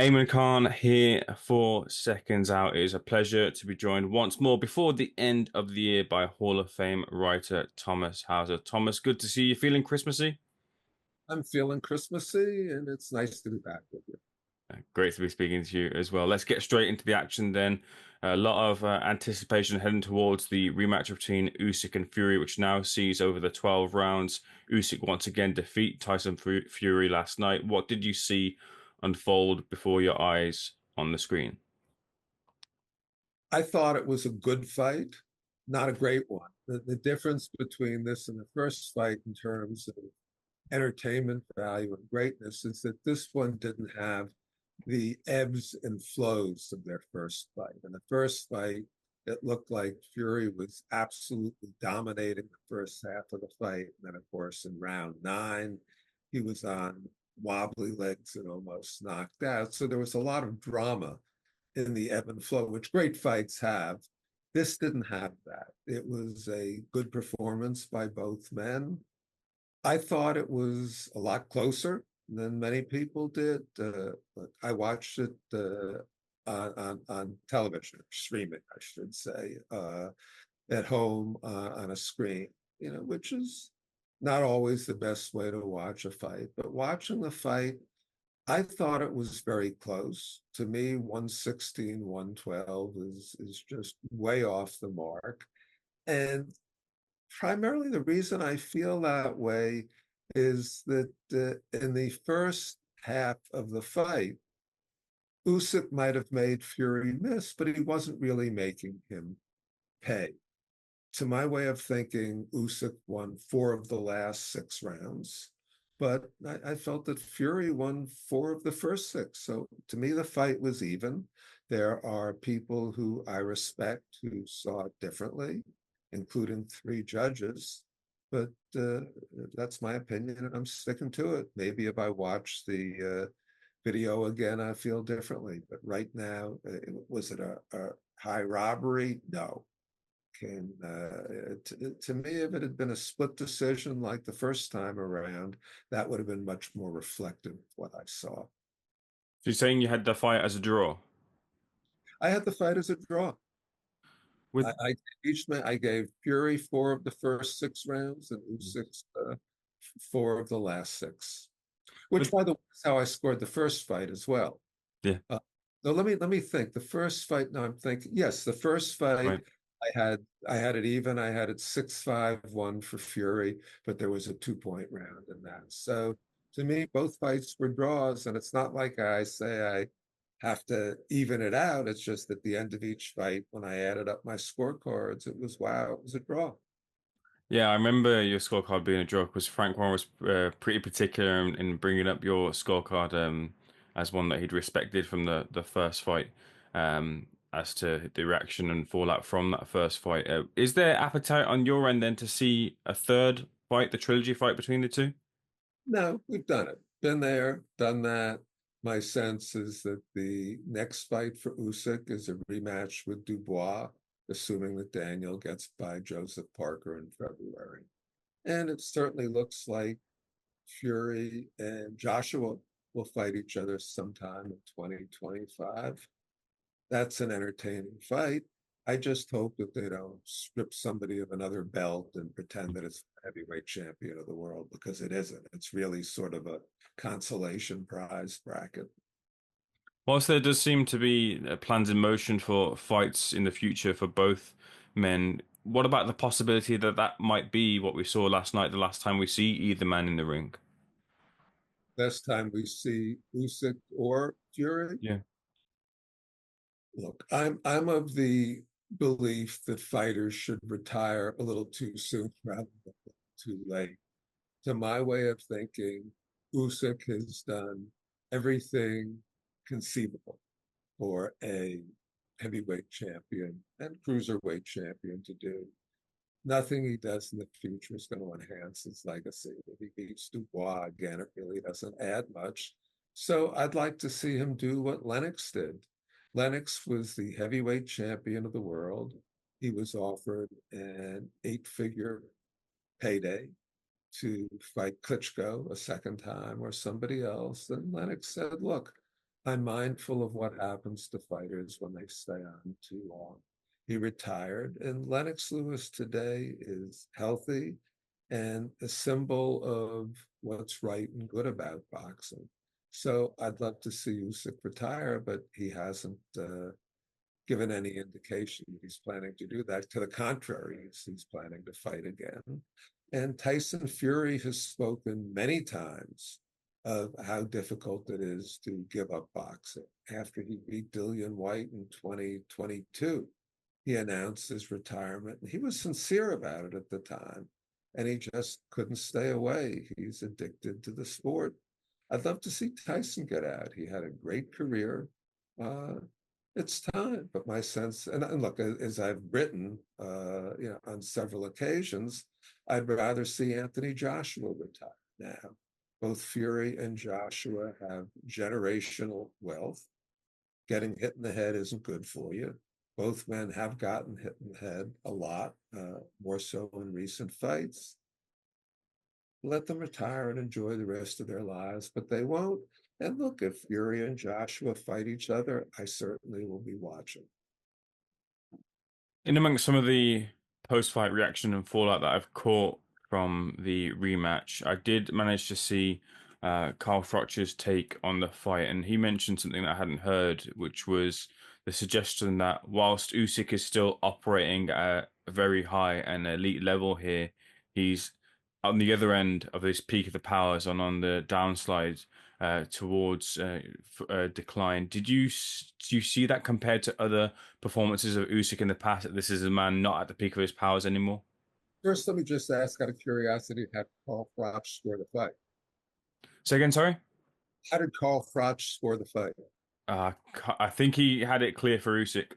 Eamon Khan here for Seconds Out. It is a pleasure to be joined once more before the end of the year by Hall of Fame writer Thomas Hauser. Thomas, good to see you. Feeling Christmassy? I'm feeling Christmassy, and it's nice to be back with you. Great to be speaking to you as well. Let's get straight into the action then. A lot of anticipation heading towards the rematch between Usyk and Fury, which now sees over the 12 rounds. Usyk once again defeat Tyson Fury last night. What did you see unfold before your eyes on the screen? I thought it was a good fight, not a great one. The difference between this and the first fight in terms of entertainment value and greatness is that this one didn't have the ebbs and flows of their first fight. In the first fight, it looked like Fury was absolutely dominating the first half of the fight. And then, of course, in round 9, he was on wobbly legs and almost knocked out. So there was a lot of drama in the ebb and flow, which great fights have. This didn't have that. It was a good performance by both men. I thought it was a lot closer than many people did. I watched it on television, streaming, I should say, at home on a screen, which is not always the best way to watch a fight. But watching the fight, I thought it was very close. To me, 116, 112 is just way off the mark. And primarily the reason I feel that way is that in the first half of the fight, Usyk might have made Fury miss, but he wasn't really making him pay. To my way of thinking, Usyk won 4 of the last 6 rounds, but I felt that Fury won 4 of the first 6. So to me, the fight was even. There are people who I respect who saw it differently, including 3 judges. But that's my opinion, and I'm sticking to it. Maybe if I watch the video again, I feel differently. But right now, was it a high robbery? No. To me, if it had been a split decision like the first time around, that would have been much more reflective of what I saw. So you're saying you had the fight as a draw? I had the fight as a draw. With I gave Fury 4 of the first 6 rounds and Mm. Usyk 4 of the last 6, which, with by the way, is how I scored the first fight as well. Yeah, Uh, so let me think. The first fight. Now I'm thinking. Yes, the first fight right. I had it even. I had it 6-5-1 for Fury, but there was a 2-point round in that. So to me, both fights were draws, and it's not like I say I have to even it out. It's just at the end of each fight, when I added up my scorecards, it was wow, it was a draw. Yeah, I remember your scorecard being a draw because Frank Warren was pretty particular in bringing up your scorecard as one that he'd respected from the first fight as to the reaction and fallout from that first fight. Is there appetite on your end then to see a third fight, the trilogy fight between the two? No, we've done it. Been there, done that. My sense is that the next fight for Usyk is a rematch with Dubois, assuming that Daniel gets by Joseph Parker in February. And it certainly looks like Fury and Joshua will fight each other sometime in 2025. That's an entertaining fight. I just hope that they don't strip somebody of another belt and pretend that it's heavyweight champion of the world, because it isn't. It's really sort of a consolation prize bracket. Whilst there does seem to be plans in motion for fights in the future for both men, what about the possibility that that might be what we saw last night, the last time we see either man in the ring? Best time we see Usyk or Fury. Yeah. Look, I'm of the belief that fighters should retire a little too soon rather than too late. To my way of thinking, Usyk has done everything conceivable for a heavyweight champion and cruiserweight champion to do. Nothing he does in the future is going to enhance his legacy. If he beats Dubois again, it really doesn't add much. So I'd like to see him do what Lennox did. Lennox was the heavyweight champion of the world. He was offered an 8-figure payday to fight Klitschko a second time or somebody else. And Lennox said, look, I'm mindful of what happens to fighters when they stay on too long. He retired, and Lennox Lewis today is healthy and a symbol of what's right and good about boxing. So I'd love to see Usyk retire, but he hasn't given any indication that he's planning to do that. To the contrary, he's planning to fight again. And Tyson Fury has spoken many times of how difficult it is to give up boxing. After he beat Dillian White in 2022, he announced his retirement. He was sincere about it at the time, and he just couldn't stay away. He's addicted to the sport. I'd love to see Tyson get out. He had a great career. Uh, it's time, but my sense, and look, as I've written, on several occasions, I'd rather see Anthony Joshua retire now. Both Fury and Joshua have generational wealth. Getting hit in the head isn't good for you. Both men have gotten hit in the head a lot, more so in recent fights. Let them retire and enjoy the rest of their lives, but they won't. And look, if Fury and Joshua fight each other, I certainly will be watching. In amongst some of the post-fight reaction and fallout that I've caught from the rematch, I did manage to see Carl Froch's take on the fight, and he mentioned something that I hadn't heard, which was the suggestion that whilst Usyk is still operating at a very high and elite level here, he's on the other end of this peak of the powers and on the downslide towards decline. Do you see that compared to other performances of Usyk in the past? That this is a man not at the peak of his powers anymore. First, let me just ask out of curiosity, how did Carl Froch score the fight? So again, sorry. How did Carl Froch score the fight? I think he had it clear for Usyk.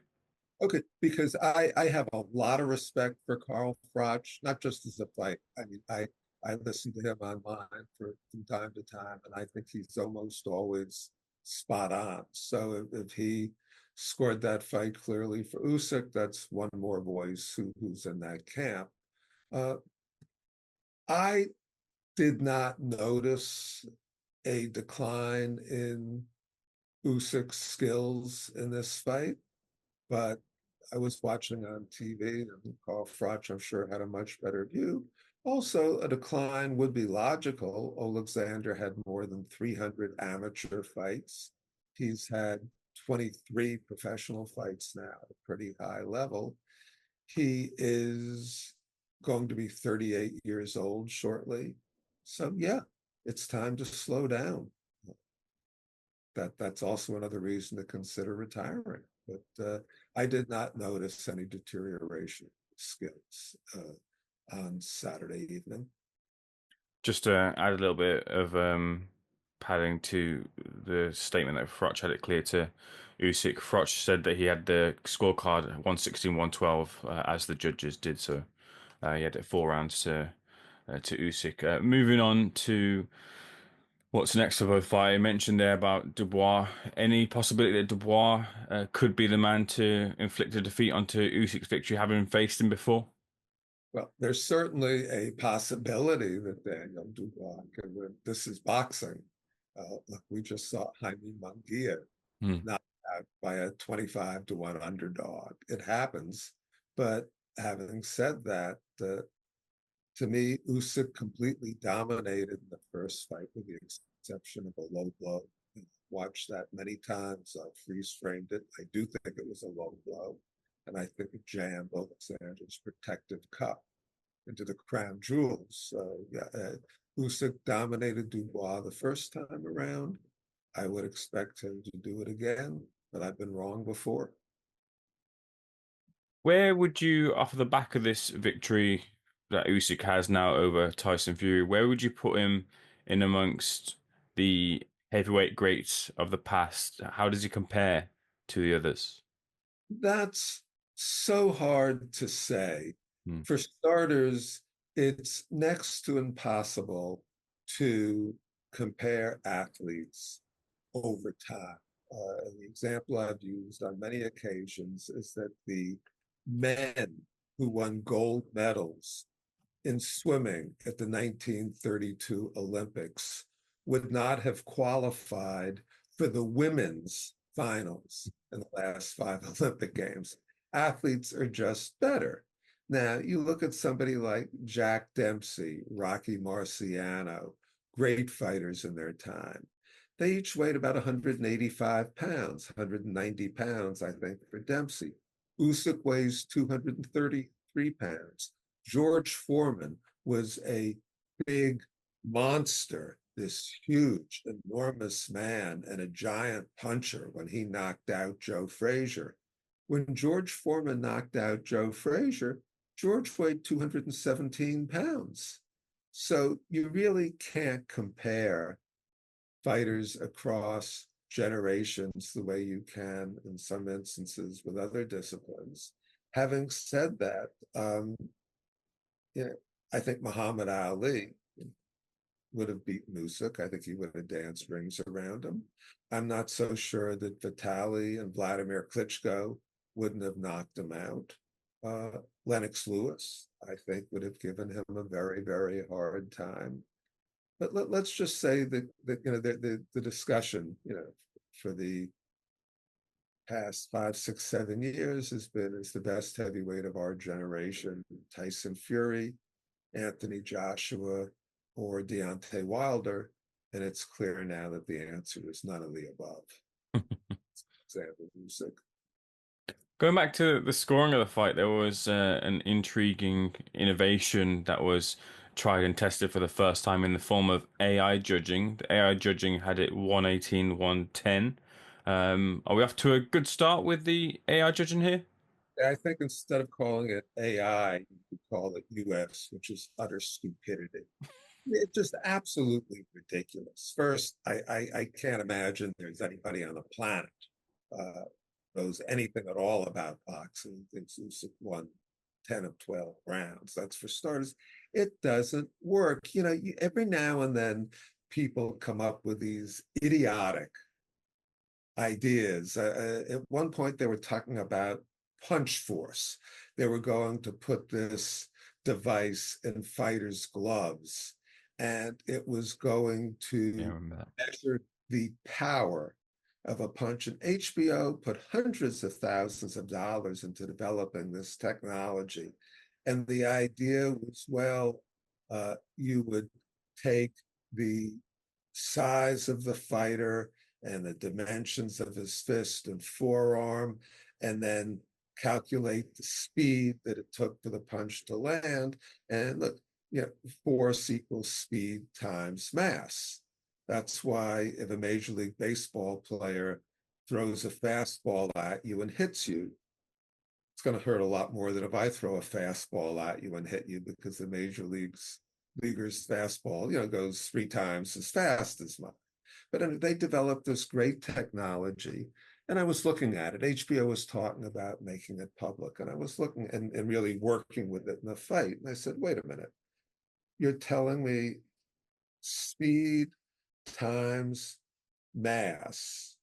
Okay, because I have a lot of respect for Carl Froch, not just as a fight. I mean, I listen to him online from time to time, and I think he's almost always spot on. So if he scored that fight clearly for Usyk, that's one more voice who's in that camp. Uh, I did not notice a decline in Usyk's skills in this fight, but I was watching on TV, and Carl Froch, I'm sure, had a much better view. Also, a decline would be logical. Oleksandr had more than 300 amateur fights. He's had 23 professional fights now at a pretty high level. He is going to be 38 years old shortly. So, yeah, it's time to slow down. That's also another reason to consider retiring. But I did not notice any deterioration of skills on Saturday evening. Just to add a little bit of padding to the statement that Froch had it clear to Usyk. Froch said that he had the scorecard 116, 112 as the judges did. So he had it 4 rounds to Usyk. Moving on to what's next for both fight? I mentioned there about Dubois. Any possibility that Dubois could be the man to inflict a defeat onto Usyk's victory, having faced him before? Well, there's certainly a possibility that Daniel Dubois can win. This is boxing. Look, we just saw Jaime Munguia Hmm. knocked out by a 25 to 1 underdog. It happens. But having said that, to me, Usyk completely dominated the first fight, with the exception of a low blow. Watched that many times. I freeze framed it. I do think it was a low blow, and I think it jammed Alexander's protective cup into the crown jewels. Usyk dominated Dubois the first time around. I would expect him to do it again, but I've been wrong before. Where would you, off the back of this victory that Usyk has now over Tyson Fury, where would you put him in amongst the heavyweight greats of the past? How does he compare to the others? That's so hard to say. Hmm. For starters, it's next to impossible to compare athletes over time. The example I've used on many occasions is that the men who won gold medals in swimming at the 1932 Olympics would not have qualified for the women's finals in the last 5 Olympic Games. Athletes are just better. Now, you look at somebody like Jack Dempsey, Rocky Marciano, great fighters in their time. They each weighed about 185 pounds, 190 pounds, I think, for Dempsey. Usyk weighs 233 pounds. George Foreman was a big monster, this huge, enormous man and a giant puncher when he knocked out Joe Frazier. When George Foreman knocked out Joe Frazier, George weighed 217 pounds. So you really can't compare fighters across generations the way you can in some instances with other disciplines. Having said that, I think Muhammad Ali would have beaten Usyk. I think he would have danced rings around him. I'm not so sure that Vitaly and Vladimir Klitschko wouldn't have knocked him out. Lennox Lewis, I think, would have given him a very, very hard time. But let's just say that the discussion, for the past 5, 6, 7 years is the best heavyweight of our generation, Tyson Fury, Anthony Joshua, or Deontay Wilder, and it's clear now that the answer is none of the above. Example, Usyk. Going back to the scoring of the fight, there was an intriguing innovation that was tried and tested for the first time in the form of AI judging. The AI judging had it 118, 110. Are we off to a good start with the AI judging here? I think instead of calling it AI, you could call it US, which is utter stupidity. It's just absolutely ridiculous. First, I can't imagine there's anybody on the planet uh, knows anything at all about boxing. Thinks Usyk won 10 of 12 rounds. That's for starters. It doesn't work. Every now and then people come up with these idiotic ideas. At one point, they were talking about punch force. They were going to put this device in fighters' gloves, and it was going Yeah, I to remember that. measure the power of a punch. And HBO put hundreds of thousands of dollars into developing this technology. And the idea was, well, you would take the size of the fighter and the dimensions of his fist and forearm, and then calculate the speed that it took for the punch to land. And look, force equals speed times mass. That's why if a Major League Baseball player throws a fastball at you and hits you, it's going to hurt a lot more than if I throw a fastball at you and hit you, because the leaguer's fastball, goes 3 times as fast as mine. But they developed this great technology, and I was looking at it. HBO was talking about making it public, and I was looking and really working with it in the fight. And I said, wait a minute, you're telling me speed times mass.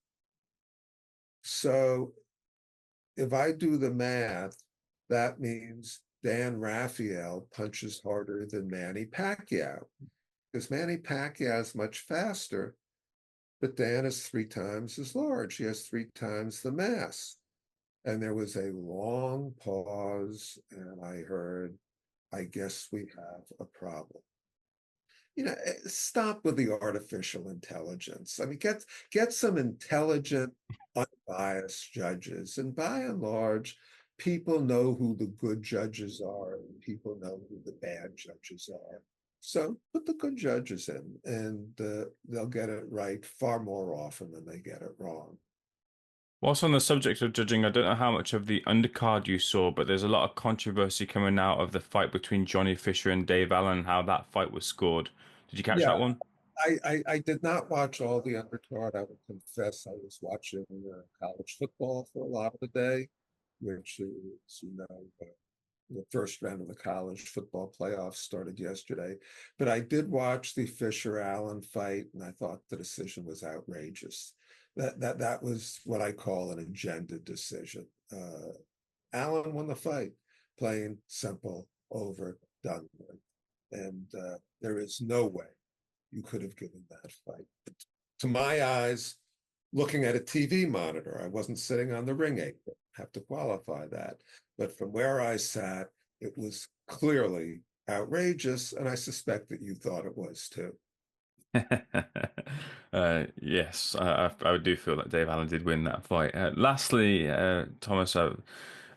So if I do the math, that means Dan Raphael punches harder than Manny Pacquiao, because Manny Pacquiao is much faster, but Dan is 3 times as large. He has 3 times the mass. And there was a long pause, and I heard, I guess we have a problem. Stop with the artificial intelligence. I mean, get some intelligent, unbiased judges. And by and large, people know who the good judges are, and people know who the bad judges are. So put the good judges in, and they'll get it right far more often than they get it wrong. Whilst on the subject of judging, I don't know how much of the undercard you saw, but there's a lot of controversy coming out of the fight between Johnny Fisher and Dave Allen, how that fight was scored. Did you catch Yeah, that one? I did not watch all the undercard. I would confess I was watching college football for a lot of the day, which is, the first round of the college football playoffs started yesterday. But I did watch the Fisher Allen fight, and I thought the decision was outrageous. That was what I call an agenda decision. Allen won the fight, plain, simple, over, done with. And there is no way you could have given that fight. To my eyes, looking at a TV monitor. I wasn't sitting on the ring apron. Have to qualify that. But from where I sat, it was clearly outrageous, and I suspect that you thought it was too. Yes, I do feel that Dave Allen did win that fight. Lastly, Thomas, I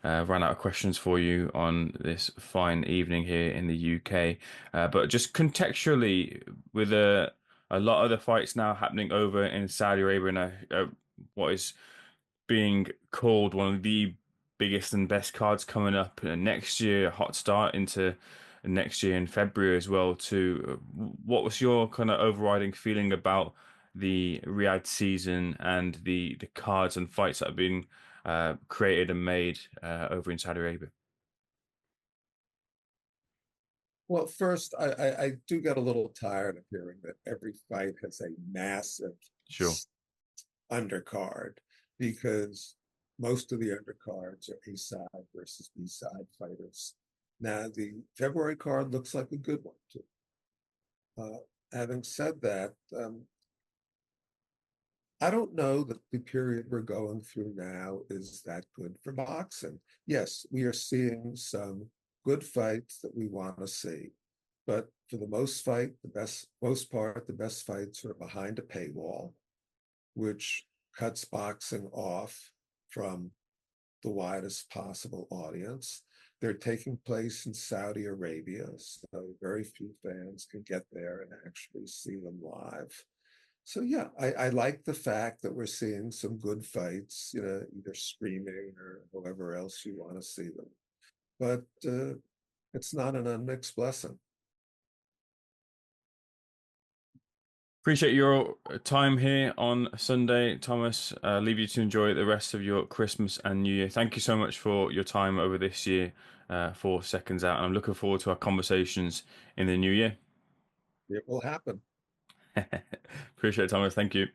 ran out of questions for you on this fine evening here in the UK. But just contextually, with a lot of the fights now happening over in Saudi Arabia, and what is being called one of the biggest and best cards coming up next year, a hot start into next year in February as well too. What was your kind of overriding feeling about the Riyadh season and the cards and fights that have been created and made over in Saudi Arabia? Well, first, I do get a little tired of hearing that every fight has a massive Sure. undercard because most of the undercards are A side versus B side fighters. Now, the February card looks like a good one, too. Uh, Having said that, I don't know that the period we're going through now is that good for boxing. Yes, we are seeing some good fights that we want to see, but for the most part, the best fights are behind a paywall, which cuts boxing off from the widest possible audience. They're taking place in Saudi Arabia, so very few fans can get there and actually see them live. So yeah, I like the fact that we're seeing some good fights, either streaming or however else you want to see them. But it's not an unmixed blessing. Appreciate your time here on Sunday, Thomas. Leave you to enjoy the rest of your Christmas and New Year. Thank you so much for your time over this year for Seconds Out, and I'm looking forward to our conversations in the new year. It will happen. Appreciate it, Thomas. Thank you.